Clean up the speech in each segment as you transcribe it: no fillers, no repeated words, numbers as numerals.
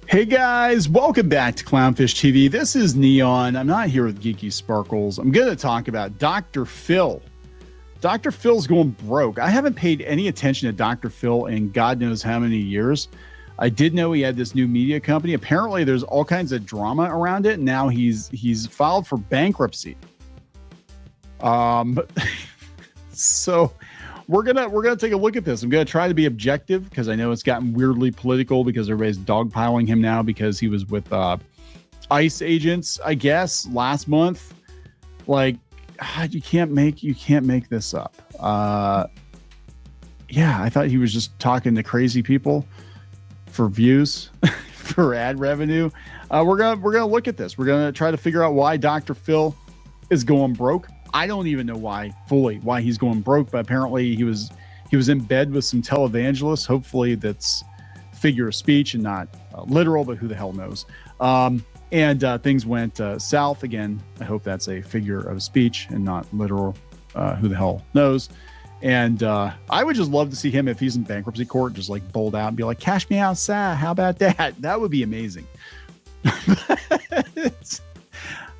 Hey guys, welcome back to Clownfish TV. This is Kneon. I'm not here with Geeky Sparkles. I'm going to talk about Dr. Phil. Dr. Phil's going broke. I haven't paid any attention to Dr. Phil in God knows how many years. I did know he had this new media company. Apparently there's all kinds of drama around it. Now he's filed for bankruptcy. So we're gonna take a look at this. I'm gonna try to be objective because I know it's gotten weirdly political because everybody's dogpiling him now because he was with ICE agents, I guess, last month. Like, you can't make this up. Yeah, I thought he was just talking to crazy people for views, for ad revenue. We're gonna look at this. We're gonna try to figure out why Dr. Phil is going broke. I don't even know why he's going broke, but apparently he was in bed with some televangelists. Hopefully that's figure of speech and not literal, but who the hell knows? And things went south again. I hope that's a figure of speech and not literal. Who the hell knows? And I would just love to see him, if he's in bankruptcy court, just like bold out and be like, cash me outside. How about that? That would be amazing.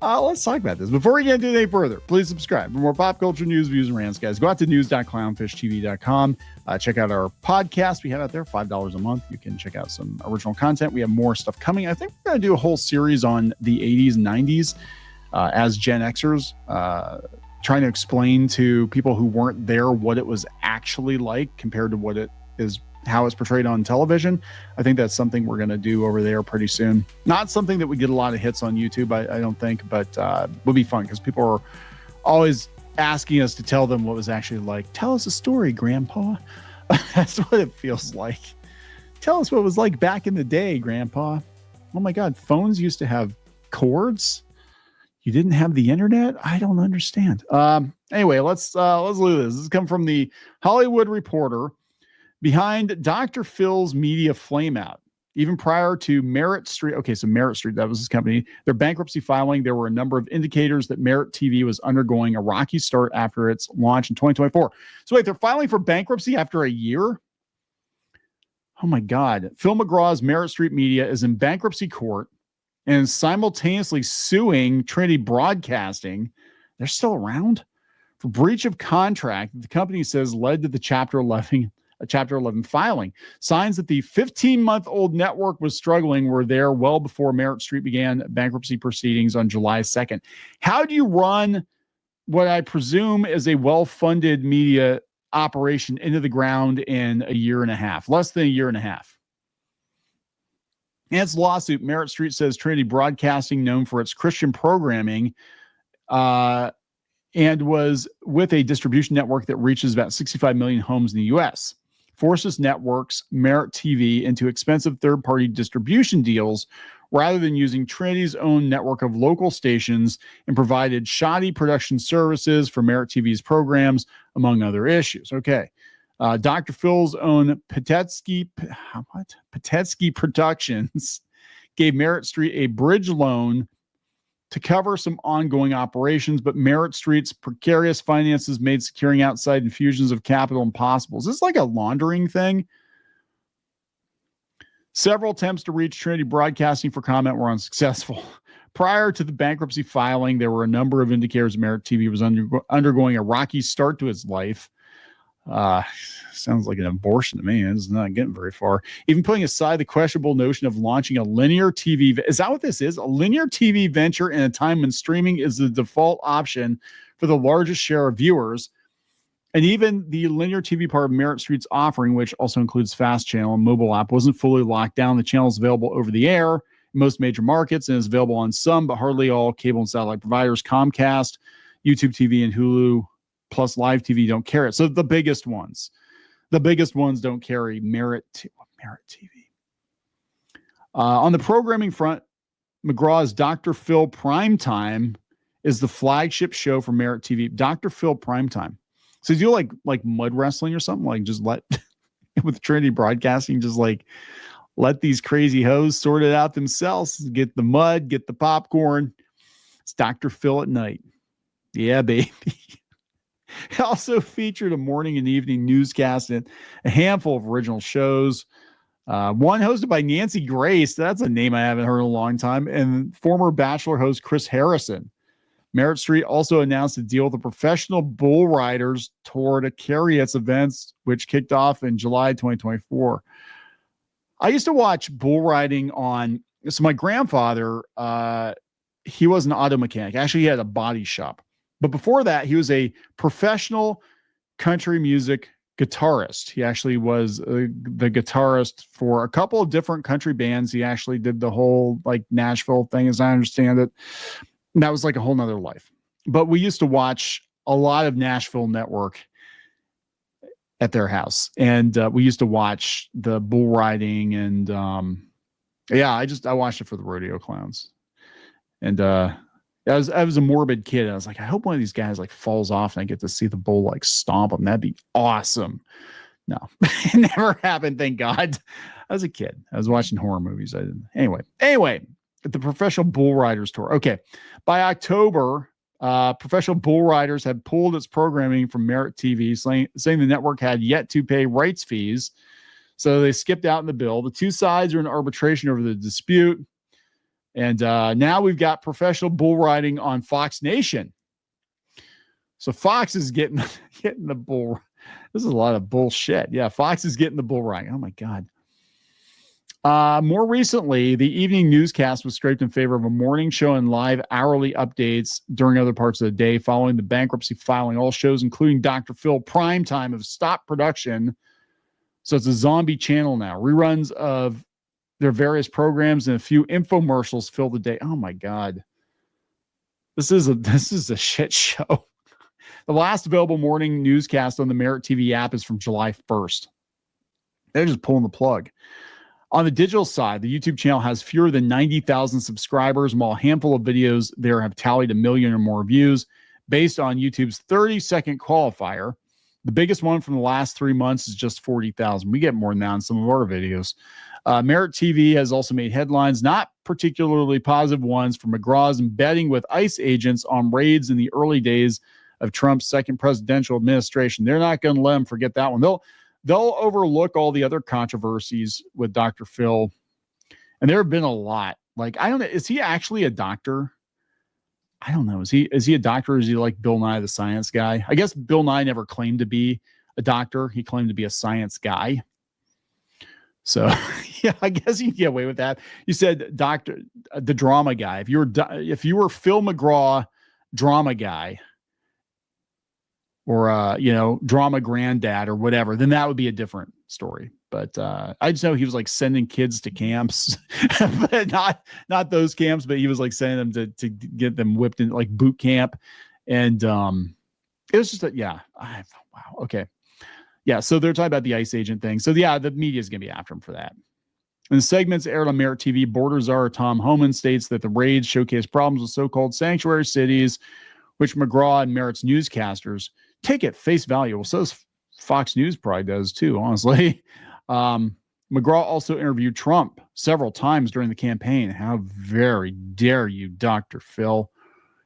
Let's talk about this. Before we get into anything further, please subscribe for more pop culture news, views, and rants, guys. Go out to news.clownfishtv.com. Check out our podcast we have out there, $5 a month. You can check out some original content. We have more stuff coming. I think we're going to do a whole series on the 80s and 90s as Gen Xers, trying to explain to people who weren't there what it was actually like compared to what it is, how it's portrayed on television. I think that's something we're going to do over there pretty soon. Not something that we get a lot of hits on YouTube, I don't think, but would be fun because people are always asking us to tell them what it was actually like. Tell us a story, Grandpa. That's what it feels like. Tell us what it was like back in the day, Grandpa. Oh my God, phones used to have cords. You didn't have the internet? I don't understand. Anyway, let's look at this. This has come from the Hollywood Reporter. Behind Dr. Phil's media flameout, even prior to Merit Street. Okay, so Merit Street, that was his company. Their bankruptcy filing, there were a number of indicators that Merit TV was undergoing a rocky start after its launch in 2024. So wait, they're filing for bankruptcy after a year? Oh my God. Phil McGraw's Merit Street Media is in bankruptcy court and simultaneously suing Trinity Broadcasting. They're still around? For breach of contract, the company says led to the Chapter 11 filing. Signs that the 15-month-old network was struggling were there well before Merit Street began bankruptcy proceedings on July 2nd. How do you run what I presume is a well-funded media operation into the ground in a year and a half, less than a year and a half? In its lawsuit, Merit Street says Trinity Broadcasting, known for its Christian programming, and was with a distribution network that reaches about 65 million homes in the U.S., forces networks Merit TV into expensive third-party distribution deals rather than using Trinity's own network of local stations, and provided shoddy production services for Merit TV's programs, among other issues. Okay. Dr. Phil's own Petetsky Productions gave Merit Street a bridge loan to cover some ongoing operations, but Merit Street's precarious finances made securing outside infusions of capital impossible. Is this like a laundering thing? Several attempts to reach Trinity Broadcasting for comment were unsuccessful. Prior to the bankruptcy filing, there were a number of indicators Merit TV was undergoing a rocky start to its life. Sounds like an abortion to me. It's not getting very far. Even putting aside the questionable notion of launching a linear TV. Is that what this is? A linear TV venture in a time when streaming is the default option for the largest share of viewers. And even the linear TV part of Merit Street's offering, which also includes Fast Channel and mobile app, wasn't fully locked down. The channel is available over the air in most major markets and is available on some, but hardly all cable and satellite providers. Comcast, YouTube TV, and Hulu plus Live TV don't carry it. So the biggest ones don't carry Merit TV. On the programming front, McGraw's Dr. Phil Primetime is the flagship show for Merit TV. Dr. Phil Primetime. So do you like mud wrestling or something? Like just let with Trinity Broadcasting, just like let these crazy hoes sort it out themselves. Get the mud, get the popcorn. It's Dr. Phil at night. Yeah, baby. It also featured a morning and evening newscast and a handful of original shows. One hosted by Nancy Grace. That's a name I haven't heard in a long time. And former Bachelor host Chris Harrison. Merritt Street also announced a deal with the Professional Bull Riders Tour to carry its events, which kicked off in July 2024. I used to watch bull riding on. So my grandfather, he was an auto mechanic. Actually, he had a body shop. But before that, he was a professional country music guitarist. He actually was the guitarist for a couple of different country bands. He actually did the whole like Nashville thing, as I understand it. And that was like a whole nother life. But we used to watch a lot of Nashville Network at their house. And we used to watch the bull riding. And I watched it for the rodeo clowns. And I was a morbid kid. I was like, I hope one of these guys like falls off and I get to see the bull like stomp him. That'd be awesome. No, it never happened. Thank God. I was a kid. I was watching horror movies. I didn't. Anyway, the Professional Bull Riders Tour. Okay. By October, Professional Bull Riders had pulled its programming from Merritt TV, saying the network had yet to pay rights fees. So they skipped out in the bill. The two sides are in arbitration over the dispute. And now we've got professional bull riding on Fox Nation. So Fox is getting the bull. This is a lot of bullshit. Yeah, Fox is getting the bull riding. Oh, my God. More recently, the evening newscast was scraped in favor of a morning show and live hourly updates during other parts of the day following the bankruptcy filing. All shows, including Dr. Phil Primetime, have stopped production. So it's a zombie channel now. Reruns of their various programs and a few infomercials fill the day. Oh my God. This is a shit show. The last available morning newscast on the Merritt TV app is from July 1st. They're just pulling the plug. On the digital side, the YouTube channel has fewer than 90,000 subscribers, while a handful of videos there have tallied 1 million or more views based on YouTube's 30-second qualifier. The biggest one from the last 3 months is just 40,000. We get more than that on some of our videos. Merritt TV has also made headlines, not particularly positive ones, for McGraw's embedding with ICE agents on raids in the early days of Trump's second presidential administration. They're not going to let them forget that one. They'll overlook all the other controversies with Dr. Phil. And there have been a lot. Like, I don't know, is he actually a doctor? I don't know. Is he a doctor, or is he like Bill Nye the Science Guy? I guess Bill Nye never claimed to be a doctor. He claimed to be a science guy. So, yeah, I guess you can get away with that. You said doctor, the drama guy. If you were Phil McGraw, drama guy, or drama granddad or whatever, then that would be a different story. But I just know he was like sending kids to camps, but not those camps, but he was like sending them to get them whipped in like boot camp. And it was just wow. Okay. Yeah. So they're talking about the ICE agent thing. So yeah, the media is going to be after him for that. In the segments aired on Merritt TV, border czar Tom Homan states that the raids showcase problems with so-called sanctuary cities, which McGraw and Merritt's newscasters take at face value. Well, so does Fox News probably does too, honestly. McGraw also interviewed Trump several times during the campaign. How very dare you, Dr. Phil,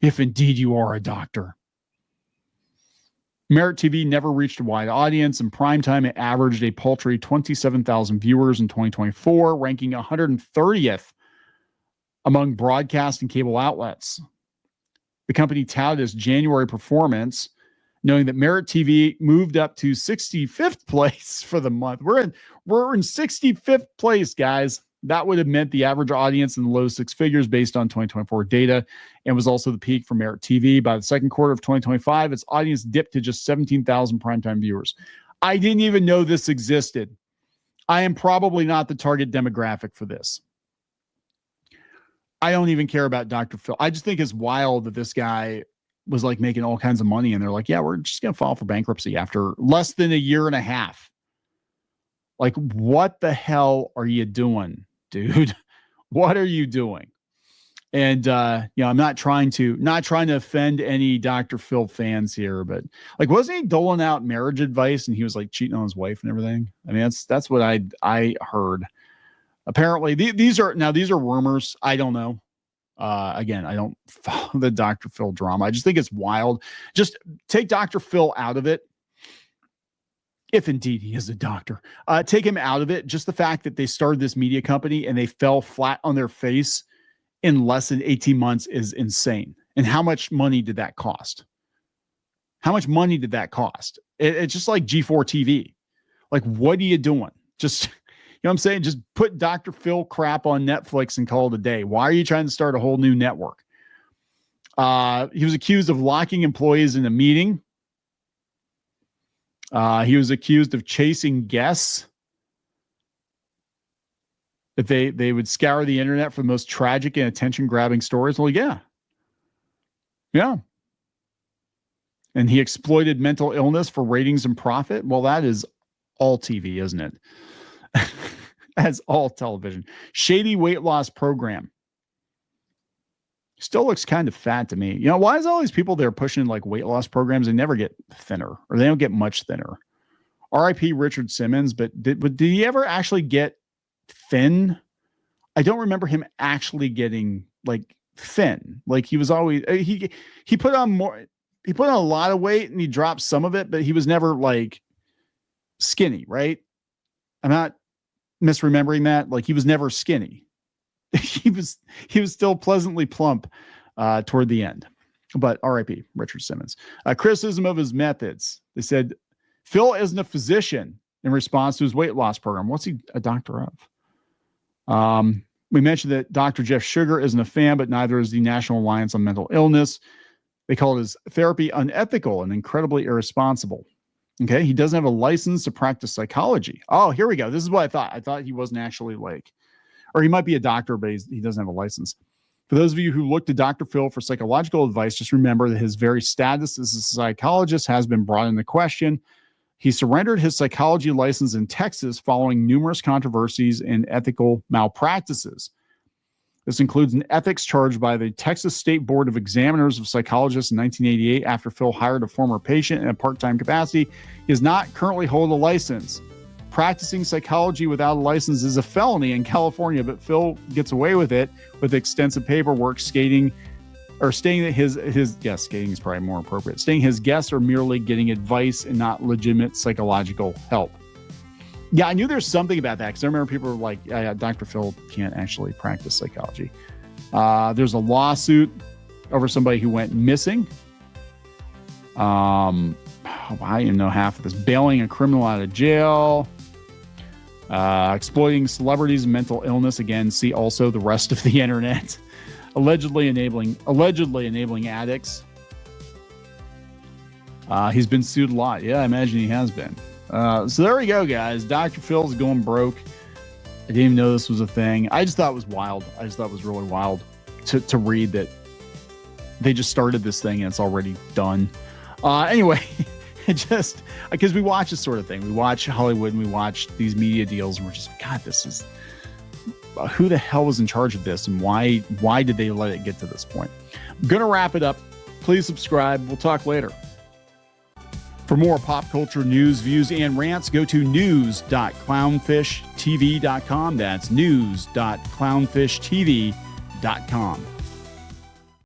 if indeed you are a doctor. Merritt TV never reached a wide audience. In primetime, it averaged a paltry 27,000 viewers in 2024, ranking 130th among broadcast and cable outlets. The company touted its January performance, knowing that Merritt TV moved up to 65th place for the month. We're in 65th place, guys. That would have meant the average audience in the low six figures based on 2024 data, and was also the peak for Merritt TV. By the second quarter of 2025, its audience dipped to just 17,000 primetime viewers. I didn't even know this existed. I am probably not the target demographic for this. I don't even care about Dr. Phil. I just think it's wild that this guy was like making all kinds of money, and they're like, yeah, we're just going to file for bankruptcy after less than a year and a half. Like, what the hell are you doing, dude? What are you doing? And I'm not trying to offend any Dr. Phil fans here, but like, wasn't he doling out marriage advice and he was like cheating on his wife and everything? I mean, that's what I heard. Apparently, these are rumors. I don't know. Again, I don't follow the Dr. Phil drama. I just think it's wild. Just take Dr. Phil out of it. if indeed he is a doctor, take him out of it. Just the fact that they started this media company and they fell flat on their face in less than 18 months is insane. And how much money did that cost? How much money did that cost? It's just like G4 TV. Like, what are you doing? Just, you know what I'm saying? Just put Dr. Phil crap on Netflix and call it a day. Why are you trying to start a whole new network? He was accused of locking employees in a meeting. He was accused of chasing guests. That they would scour the internet for the most tragic and attention-grabbing stories. Well, yeah. Yeah. And he exploited mental illness for ratings and profit. Well, that is all TV, isn't it? That's all television. Shady weight loss program. Still looks kind of fat to me. You know, why is all these people there pushing like weight loss programs? They never get thinner, or they don't get much thinner. R.I.P. Richard Simmons, but did he ever actually get thin? I don't remember him actually getting like thin. Like he was always he put on more. He put on a lot of weight and he dropped some of it, but he was never like skinny, right? I'm not misremembering that. Like he was never skinny. he was still pleasantly plump toward the end. But RIP Richard Simmons. Criticism of his methods. They said Phil isn't a physician in response to his weight loss program. What's he a doctor of? We mentioned that Dr. Jeff Sugar isn't a fan, but neither is the National Alliance on Mental Illness. They call his therapy unethical and incredibly irresponsible. Okay. He doesn't have a license to practice psychology. Oh, here we go. This is what I thought. I thought he wasn't actually like, or he might be a doctor, but he doesn't have a license. For those of you who look to Dr. Phil for psychological advice, just remember that his very status as a psychologist has been brought into question. He surrendered his psychology license in Texas following numerous controversies and ethical malpractices. This includes an ethics charge by the Texas State Board of Examiners of Psychologists in 1988 after Phil hired a former patient in a part-time capacity. He does not currently hold a license. Practicing psychology without a license is a felony in California, but Phil gets away with it with extensive paperwork stating that skating is probably more appropriate, stating his guests are merely getting advice and not legitimate psychological help. Yeah, I knew there's something about that because I remember people were like, Dr. Phil can't actually practice psychology. There's a lawsuit over somebody who went missing. I don't even know half of this. Bailing a criminal out of jail. Exploiting celebrities' mental illness. Again, see also the rest of the internet. Allegedly enabling addicts. He's been sued a lot. Yeah, I imagine he has been. So there we go, guys. Dr. Phil's going broke. I didn't even know this was a thing. I just thought it was wild. I just thought it was really wild to read that they just started this thing and it's already done. Anyway, just because we watch this sort of thing. We watch Hollywood and we watch these media deals and we're just like, God, this is who the hell was in charge of this and why did they let it get to this point? I'm going to wrap it up. Please subscribe. We'll talk later. For more pop culture news, views, and rants, go to news.clownfishtv.com. That's news.clownfishtv.com.